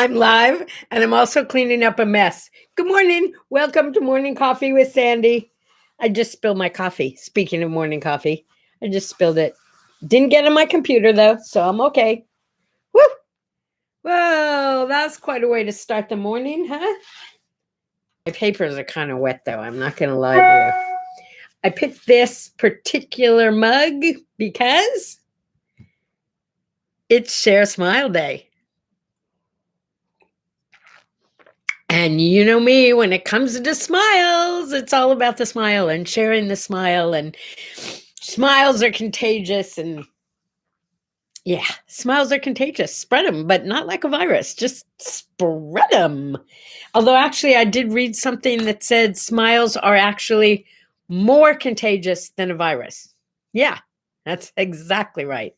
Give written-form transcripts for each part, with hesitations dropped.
I'm live and I'm also cleaning up a mess. Good morning. Welcome to Morning Coffee with Sandy. I just spilled my coffee. Speaking of morning coffee, I just spilled it. Didn't get on my computer though, so I'm okay. Woo! Well, that's quite a way to start the morning, huh? My papers are kind of wet though. I'm not going to lie to you. I picked this particular mug because it's Share Smile Day. And you know me, when it comes to smiles, it's all about the smile and sharing the smile. And smiles are contagious. And yeah, smiles are contagious. Spread them, but not like a virus. Just spread them. Although, actually, I did read something that said smiles are actually more contagious than a virus. Yeah, that's exactly right.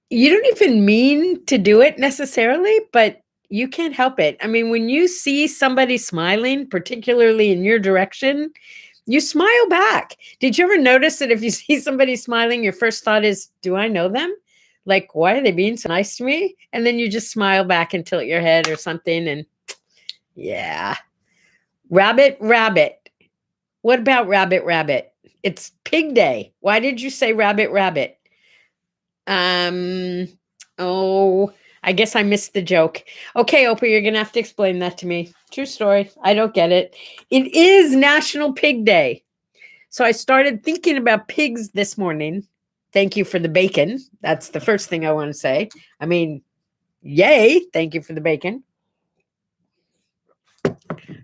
You don't even mean to do it necessarily, but you can't help it. I mean, when you see somebody smiling, particularly in your direction, you smile back. Did you ever notice that if you see somebody smiling, your first thought is, do I know them? Like, why are they being so nice to me? And then you just smile back and tilt your head or something. And yeah. Rabbit, rabbit. What about rabbit, rabbit? It's pig day. Why did you say rabbit, rabbit? Um, oh, I guess I missed the joke. Okay, Oprah, you're going to have to explain that to me. True story. I don't get it. It is National Pig Day. So I started thinking about pigs this morning. Thank you for the bacon. That's the first thing I want to say. I mean, yay. Thank you for the bacon.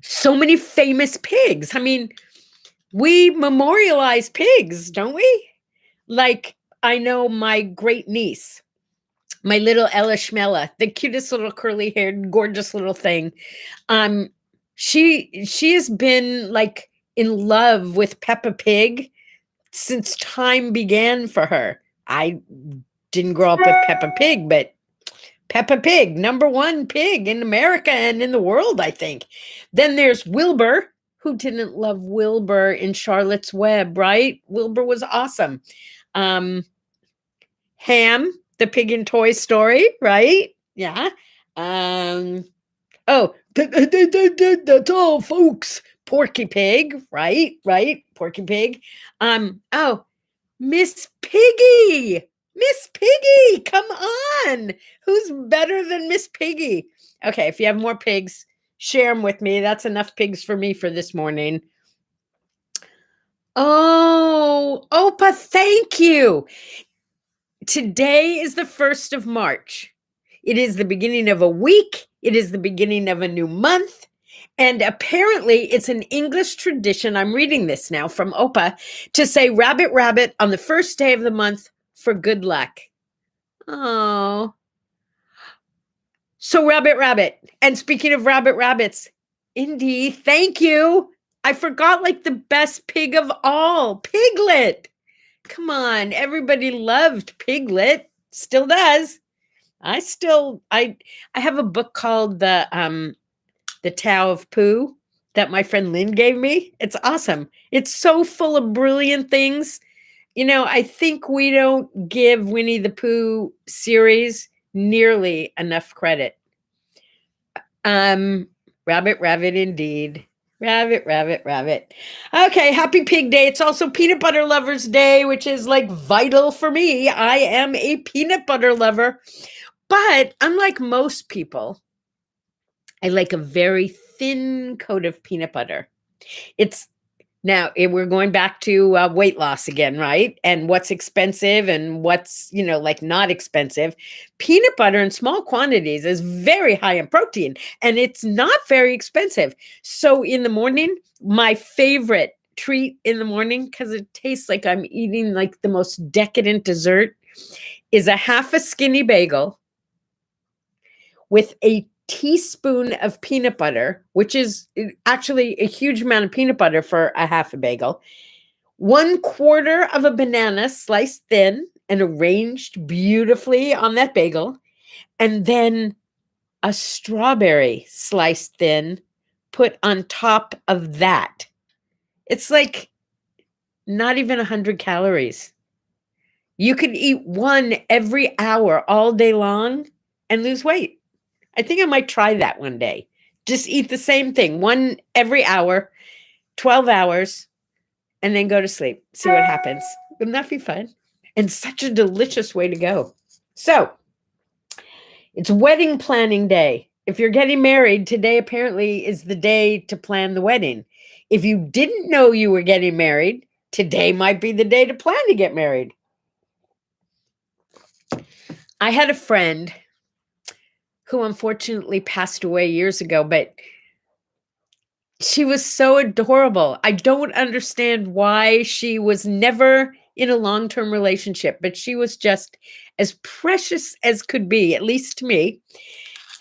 So many famous pigs. I mean, we memorialize pigs, don't we? Like, I know my great niece, my little Ella Schmella, the cutest little curly-haired, gorgeous little thing. She has been like in love with Peppa Pig since time began for her. I didn't grow up with Peppa Pig, but Peppa Pig, number one pig in America and in the world, I think. Then there's Wilbur. Who didn't love Wilbur in Charlotte's Web, right? Wilbur was awesome. Ham, the pig in Toy Story, right? Yeah. That's all, folks. Porky Pig, right? Right? Porky Pig. Oh, Miss Piggy. Miss Piggy, come on. Who's better than Miss Piggy? Okay, if you have more pigs, share them with me. That's enough pigs for me for this morning. Oh, Opa, thank you. Today is the 1st of March. It is the beginning of a week. It is the beginning of a new month. And apparently it's an English tradition, I'm reading this now from Opa, to say rabbit, rabbit on the first day of the month for good luck. Oh. So rabbit, rabbit. And speaking of rabbit, rabbits, Indy, thank you. I forgot like the best pig of all, Piglet. Come on, everybody loved Piglet. Still does. I have a book called the Tao of Pooh that my friend Lynn gave me. It's awesome. It's so full of brilliant things. You know, I think we don't give Winnie the Pooh series nearly enough credit. Rabbit, rabbit indeed. Rabbit, rabbit, rabbit. Okay, happy Pig Day. It's also Peanut Butter Lovers Day, which is like vital for me. I am a peanut butter lover. But unlike most people, I like a very thin coat of peanut butter. We're going back to weight loss again, right? And what's expensive and what's, like not expensive. Peanut butter in small quantities is very high in protein and it's not very expensive. So in the morning, my favorite treat in the morning, because it tastes like I'm eating like the most decadent dessert, is a half a skinny bagel with a teaspoon of peanut butter, which is actually a huge amount of peanut butter for a half a bagel, 1/4 of a banana sliced thin and arranged beautifully on that bagel, and then a strawberry sliced thin put on top of that. It's like not even 100 calories. You could eat one every hour all day long and lose weight. I think I might try that one day. Just eat the same thing, one every hour, 12 hours, and then go to sleep. See what happens. Wouldn't that be fun? And such a delicious way to go. So, it's wedding planning day. If you're getting married, today apparently is the day to plan the wedding. If you didn't know you were getting married, today might be the day to plan to get married. I had a friend who unfortunately passed away years ago, but she was so adorable. I don't understand why she was never in a long-term relationship, but she was just as precious as could be, at least to me.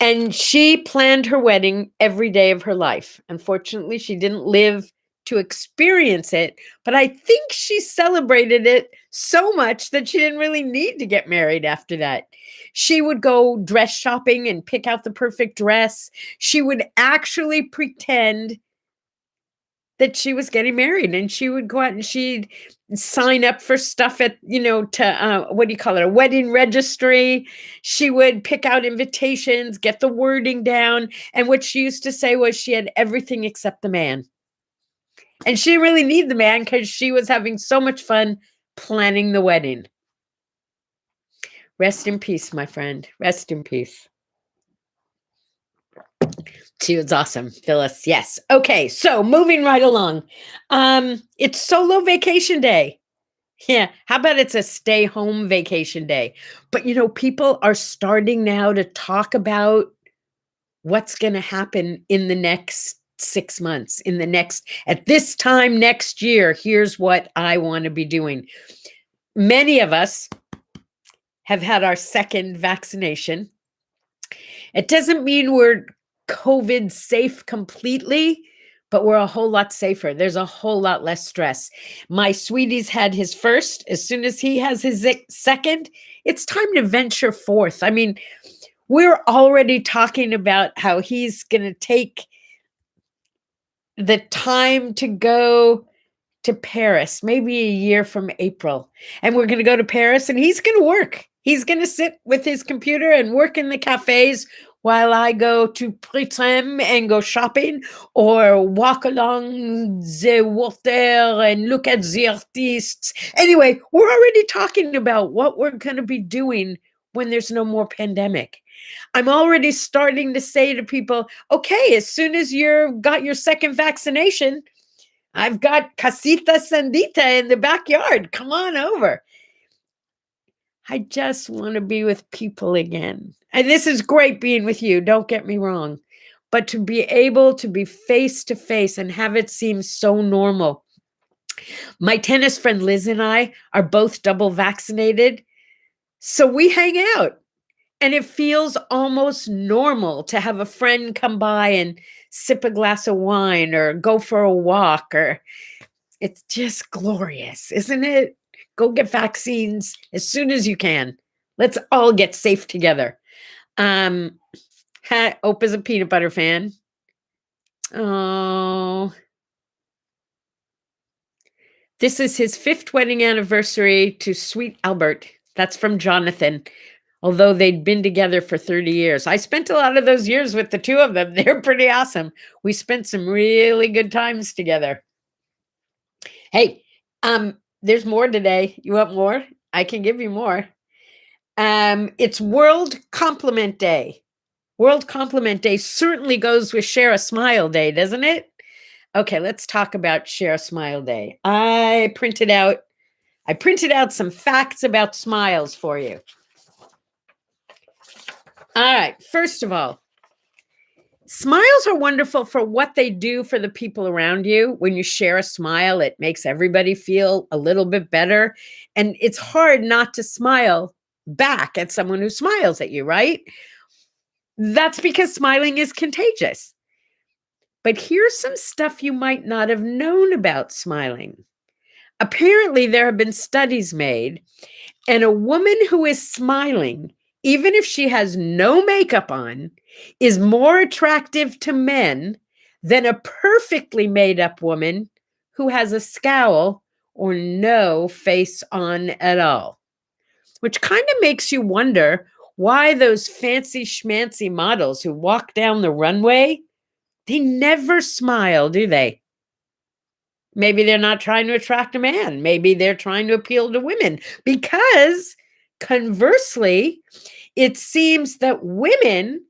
And she planned her wedding every day of her life. Unfortunately, she didn't live to experience it, but I think she celebrated it so much that she didn't really need to get married after that. She would go dress shopping and pick out the perfect dress. She would actually pretend that she was getting married, and she would go out and she'd sign up for stuff at, to what do you call it, a wedding registry. She would pick out invitations, get the wording down, and what she used to say was she had everything except the man. And she didn't really need the man because she was having so much fun planning the wedding. Rest in peace, my friend. Rest in peace. She was awesome, Phyllis. Yes. Okay, so moving right along. It's solo vacation day. Yeah. How about it's a stay home vacation day? But people are starting now to talk about what's going to happen in the next 6 months, at this time next year. Here's what I want to be doing. Many of us have had our second vaccination. It doesn't mean we're COVID safe completely, but we're a whole lot safer. There's a whole lot less stress. My sweetie's had his first. As soon as he has his second, it's time to venture forth. I mean, we're already talking about how he's going to take the time to go to Paris, maybe a year from April. And we're going to go to Paris and he's going to work. He's going to sit with his computer and work in the cafes while I go to Pritzem and go shopping or walk along the water and look at the artists. Anyway, we're already talking about what we're going to be doing when there's no more pandemic. I'm already starting to say to people, okay, as soon as you've got your second vaccination, I've got Casita Sandita in the backyard. Come on over. I just want to be with people again. And this is great being with you. Don't get me wrong. But to be able to be face to face and have it seem so normal. My tennis friend Liz and I are both double vaccinated. So we hang out. And it feels almost normal to have a friend come by and sip a glass of wine or go for a walk, or it's just glorious, isn't it? Go get vaccines as soon as you can. Let's all get safe together. Opa's a peanut butter fan. Oh, this is his 5th wedding anniversary to sweet Albert. That's from Jonathan. Although they'd been together for 30 years. I spent a lot of those years with the two of them. They're pretty awesome. We spent some really good times together. Hey, there's more today. You want more? I can give you more. It's World Compliment Day. World Compliment Day certainly goes with Share a Smile Day, doesn't it? Okay, let's talk about Share a Smile Day. I printed out some facts about smiles for you. All right. First of all, smiles are wonderful for what they do for the people around you. When you share a smile, it makes everybody feel a little bit better. And it's hard not to smile back at someone who smiles at you, right? That's because smiling is contagious. But here's some stuff you might not have known about smiling. Apparently, there have been studies made, and a woman who is smiling, even if she has no makeup on, is more attractive to men than a perfectly made up woman who has a scowl or no face on at all. Which kind of makes you wonder, why those fancy schmancy models who walk down the runway, they never smile, do they? Maybe they're not trying to attract a man. Maybe they're trying to appeal to women. Because conversely, it seems that women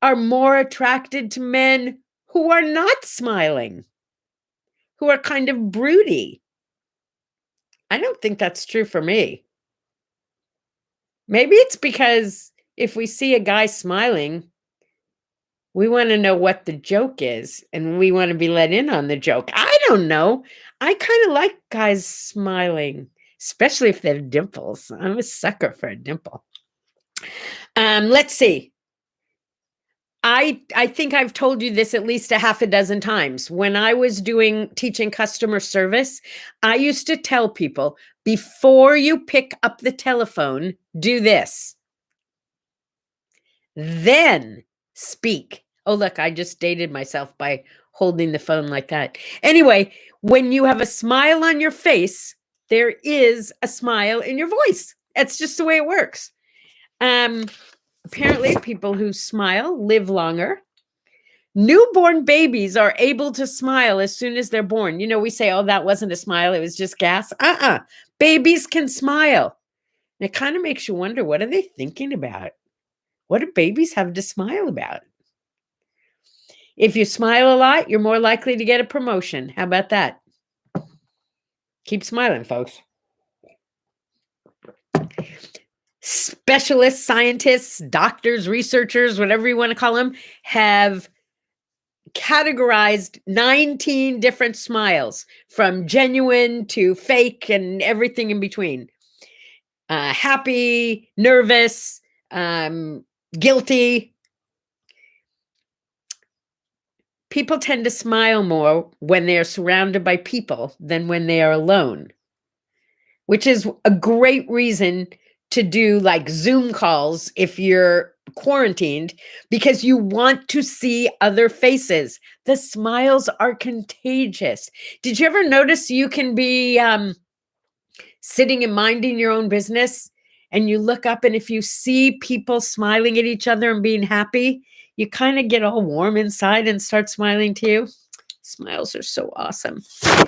are more attracted to men who are not smiling, who are kind of broody. I don't think that's true for me. Maybe it's because if we see a guy smiling, we want to know what the joke is and we want to be let in on the joke. I don't know. I kind of like guys smiling, especially if they have dimples. I'm a sucker for a dimple. Let's see. I think I've told you this at least a half a dozen times. When I was teaching customer service, I used to tell people, before you pick up the telephone, do this. Then speak. Oh, look, I just dated myself by holding the phone like that. Anyway, when you have a smile on your face, there is a smile in your voice. That's just the way it works. Apparently, people who smile live longer. Newborn babies are able to smile as soon as they're born. You know, we say, oh, that wasn't a smile, it was just gas. Babies can smile. And it kind of makes you wonder, what are they thinking about? What do babies have to smile about? If you smile a lot, you're more likely to get a promotion. How about that? Keep smiling, folks. Specialists, scientists, doctors, researchers, whatever you want to call them, have categorized 19 different smiles, from genuine to fake and everything in between. Happy, nervous, guilty. People tend to smile more when they're surrounded by people than when they are alone, which is a great reason to do like Zoom calls if you're quarantined, because you want to see other faces. The smiles are contagious. Did you ever notice you can be sitting and minding your own business and you look up, and if you see people smiling at each other and being happy, you kind of get all warm inside and start smiling too? Smiles are so awesome.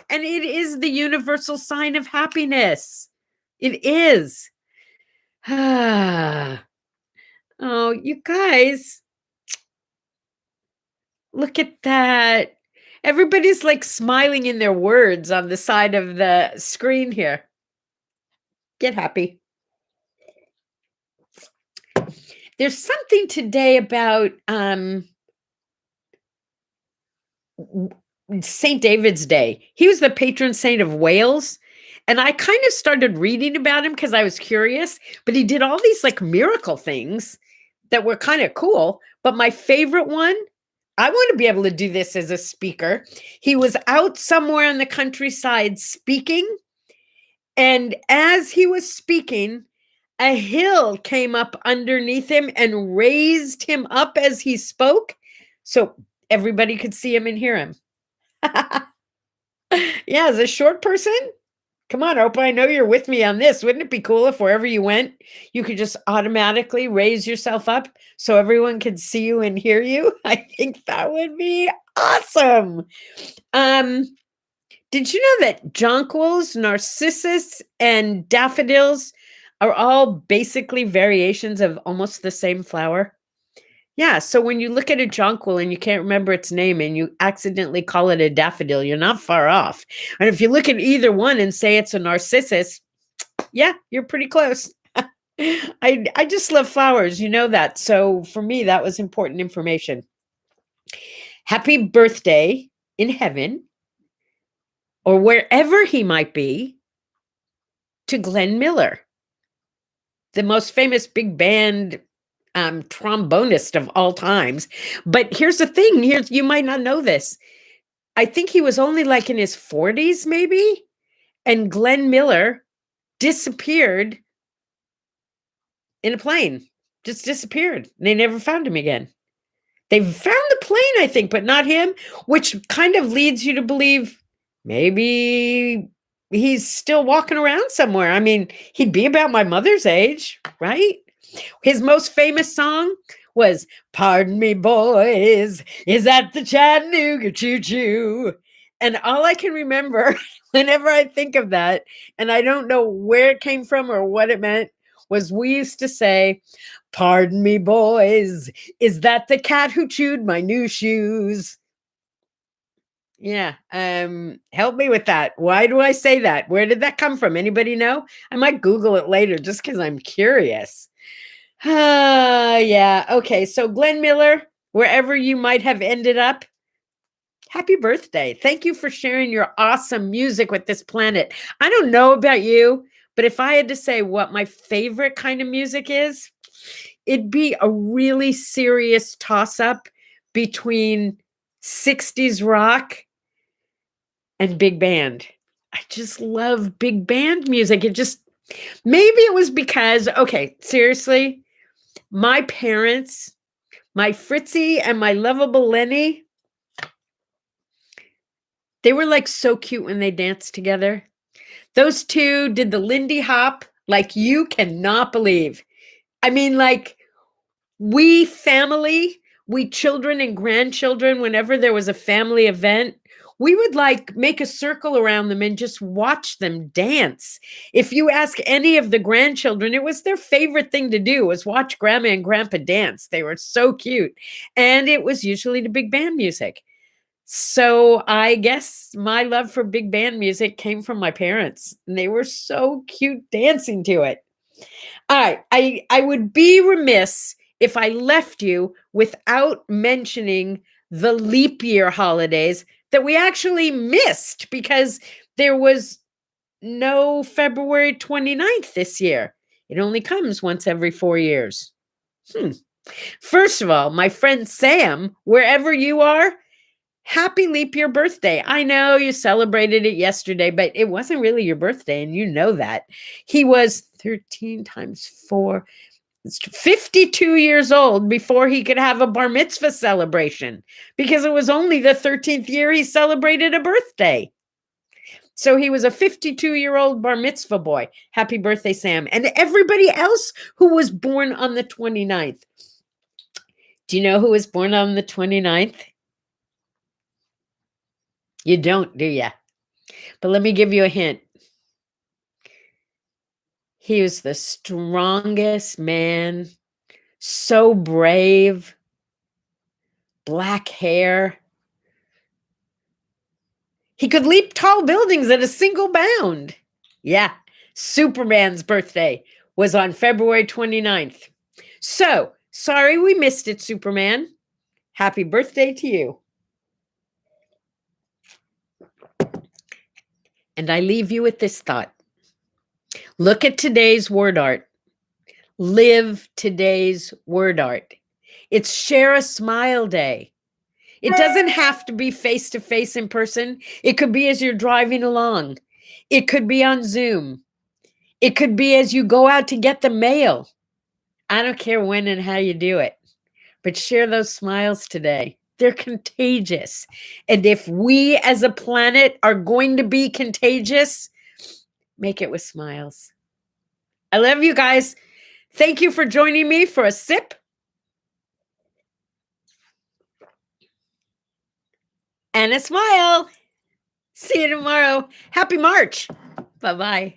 And it is the universal sign of happiness. It is. Oh, you guys, look at that. Everybody's like smiling in their words on the side of the screen here. Get happy. There's something today about St. David's Day. He was the patron saint of Wales. And I kind of started reading about him because I was curious, but he did all these like miracle things that were kind of cool. But my favorite one, I want to be able to do this as a speaker. He was out somewhere in the countryside speaking. And as he was speaking, a hill came up underneath him and raised him up as he spoke, so everybody could see him and hear him. Yeah, as a short person, come on, Oprah, I know you're with me on this. Wouldn't it be cool if wherever you went, you could just automatically raise yourself up so everyone could see you and hear you? I think that would be awesome. Did you know that jonquils, narcissus, and daffodils are all basically variations of almost the same flower? Yeah, so when you look at a jonquil and you can't remember its name and you accidentally call it a daffodil, you're not far off. And if you look at either one and say it's a narcissus, yeah, you're pretty close. I just love flowers, you know that. So for me, that was important information. Happy birthday in heaven, or wherever he might be, to Glenn Miller, the most famous big band trombonist of all times. But here's the thing, you might not know this. I think he was only like in his 40s, maybe, and Glenn Miller disappeared in a plane, just disappeared. They never found him again. They found the plane, I think, but not him, which kind of leads you to believe maybe he's still walking around somewhere. I mean, he'd be about my mother's age, right? His most famous song was "Pardon Me, Boys, is that the Chattanooga Choo Choo?" And all I can remember whenever I think of that, and I don't know where it came from or what it meant, was we used to say, "Pardon me, boys, is that the cat who chewed my new shoes?" Yeah, help me with that. Why do I say that? Where did that come from? Anybody know? I might Google it later just because I'm curious. Yeah. Okay. So, Glenn Miller, wherever you might have ended up, happy birthday. Thank you for sharing your awesome music with this planet. I don't know about you, but if I had to say what my favorite kind of music is, it'd be a really serious toss up between 60s rock and big band. I just love big band music. Maybe it was because, okay, seriously, my parents, my Fritzy and my lovable Lenny, they were like so cute when they danced together. Those two did the Lindy Hop like you cannot believe. I mean, like we children and grandchildren, whenever there was a family event, we would like make a circle around them and just watch them dance. If you ask any of the grandchildren, it was their favorite thing to do was watch grandma and grandpa dance. They were so cute. And it was usually to big band music. So I guess my love for big band music came from my parents. And they were so cute dancing to it. All right. I would be remiss if I left you without mentioning the leap year holidays that we actually missed because there was no February 29th this year. It only comes once every 4 years. First of all, my friend Sam, wherever you are, happy leap year birthday. I know you celebrated it yesterday, but it wasn't really your birthday, and you know that. He was 13 times 4, 52 years old before he could have a bar mitzvah celebration because it was only the 13th year he celebrated a birthday. So he was a 52-year-old bar mitzvah boy. Happy birthday, Sam. And everybody else who was born on the 29th. Do you know who was born on the 29th? You don't, do you? But let me give you a hint. He was the strongest man, so brave, black hair. He could leap tall buildings at a single bound. Yeah, Superman's birthday was on February 29th. So, sorry we missed it, Superman. Happy birthday to you. And I leave you with this thought. Look at today's word art. Live today's word art. It's Share a Smile Day. It doesn't have to be face to face in person. It could be as you're driving along. It could be on Zoom. It could be as you go out to get the mail. I don't care when and how you do it, but share those smiles today. They're contagious. And if we as a planet are going to be contagious, make it with smiles. I love you guys. Thank you for joining me for a sip and a smile. See you tomorrow. Happy March. Bye-bye.